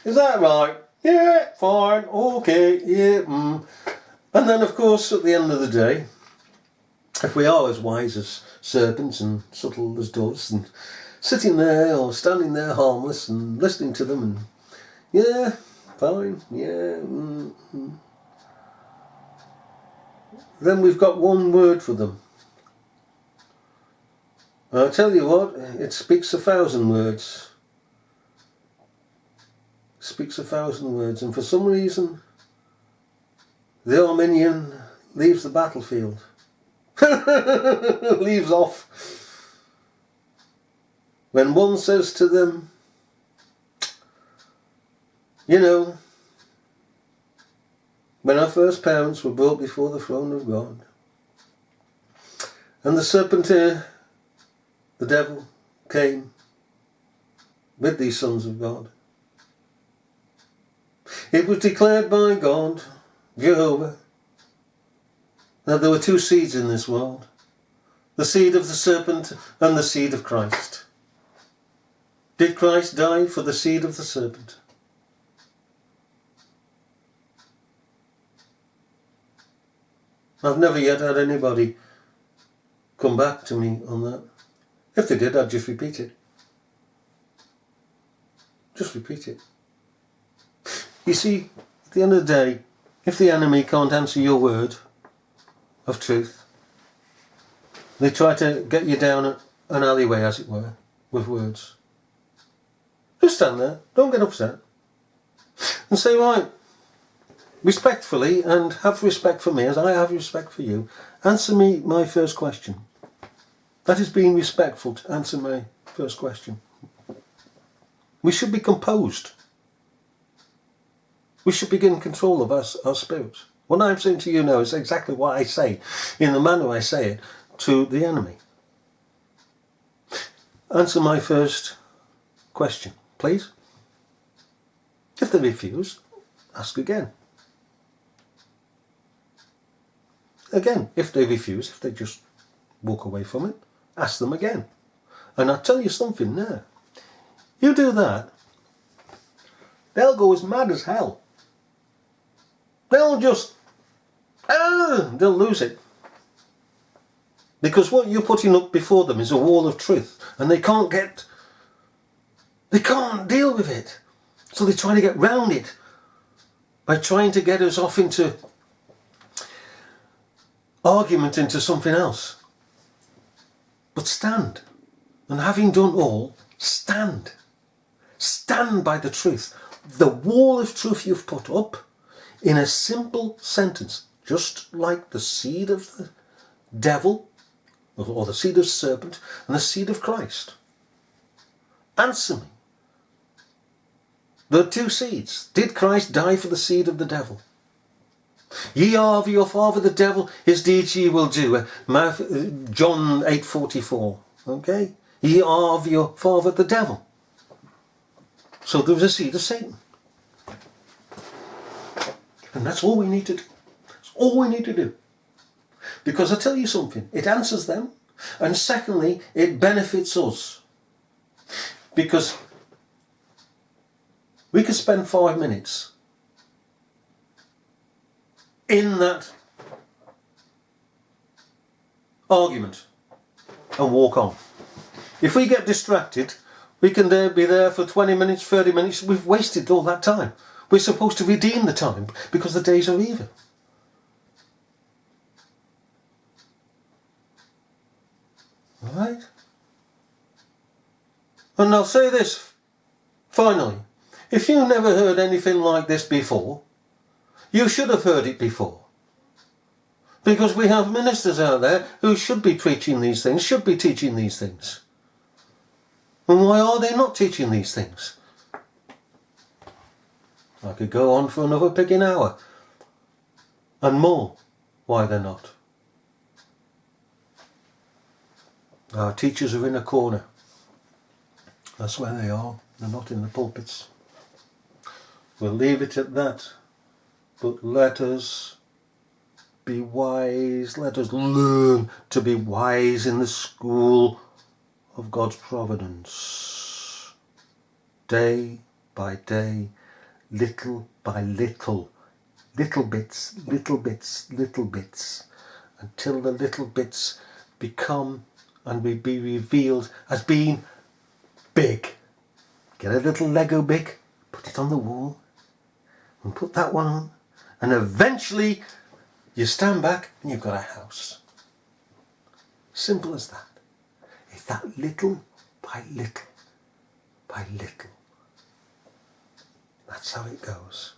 Is that right? Yeah, fine, okay, yeah, And then, of course, at the end of the day, if we are as wise as serpents and subtle as doves and sitting there or standing there harmless and listening to them and, yeah, fine, yeah, then we've got one word for them. I'll tell you what, it speaks 1,000 words. It speaks 1,000 words, and for some reason, the Arminian leaves the battlefield. Leaves off. When one says to them, you know, when our first parents were brought before the throne of God, and the serpenter, the devil, came with these sons of God, it was declared by God, Jehovah, that there were two seeds in this world, the seed of the serpent and the seed of Christ. Did Christ die for the seed of the serpent? I've never yet had anybody come back to me on that. If they did, I'd just repeat it. Just repeat it. You see, at the end of the day, if the enemy can't answer your word of truth, they try to get you down an alleyway, as it were, with words. Just stand there, don't get upset, and say, right, respectfully, and have respect for me as I have respect for you, answer me my first question. That is being respectful to answer my first question. We should be composed. We should be in control of our spirit. What I'm saying to you now is exactly what I say, in the manner I say it, to the enemy. Answer my first question, please. If they refuse, ask again. Again, if they refuse, if they just walk away from it, ask them again. And I'll tell you something now. You do that, they'll go as mad as hell. They'll just, they'll lose it. Because what you're putting up before them is a wall of truth, and they can't deal with it. So they try to get round it by trying to get us off into argument, into something else. But stand, and having done all, stand. Stand by the truth. The wall of truth you've put up in a simple sentence, just like the seed of the devil, or the seed of the serpent, and the seed of Christ. Answer me. There are two seeds. Did Christ die for the seed of the devil? Ye are of your father the devil, his deeds ye will do. John 8:44. Okay? Ye are of your father the devil. So there was a seed of Satan. And that's all we need to do. That's all we need to do. Because I tell you something, it answers them, and secondly, it benefits us. Because we could spend 5 minutes in that argument and walk on. If we get distracted, we can be there for 20 minutes, 30 minutes. We've wasted all that time. We're supposed to redeem the time because the days are evil. Alright? And I'll say this finally. If you've never heard anything like this before, you should have heard it before. Because we have ministers out there who should be preaching these things, should be teaching these things. And why are they not teaching these things? I could go on for another picking hour. And more, why they're not. Our teachers are in a corner. That's where they are. They're not in the pulpits. We'll leave it at that. But let us be wise. Let us learn to be wise in the school of God's providence. Day by day, little by little. Little bits, little bits, little bits, until the little bits become and will be revealed as being big. Get a little Lego brick, put it on the wall, and put that one on, and eventually you stand back and you've got a house. Simple as that. It's that little by little by little. That's how it goes.